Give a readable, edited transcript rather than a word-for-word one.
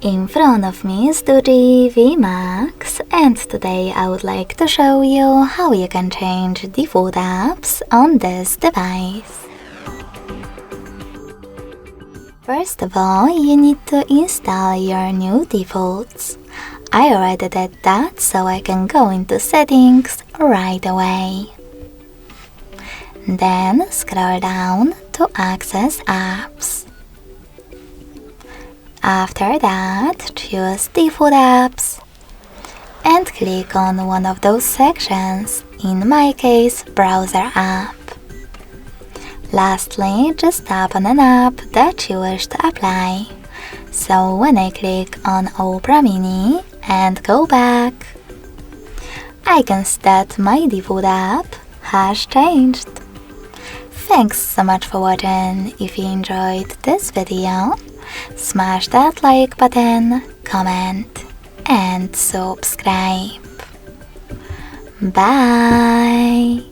In front of me is DOOGEE V MAX, and today I would like to show you how you can change default apps on this device. First of all, you need to install your new defaults. I already did that, so I can go into settings right away. Then scroll down to access apps. After that, choose default apps and click on one of those sections, in my case, browser app. Lastly, just tap on an app that you wish to apply. So when I click on Opera Mini and go back, I can see that my default app has changed. Thanks so much for watching. If you enjoyed this video, smash that like button, comment and subscribe. Bye!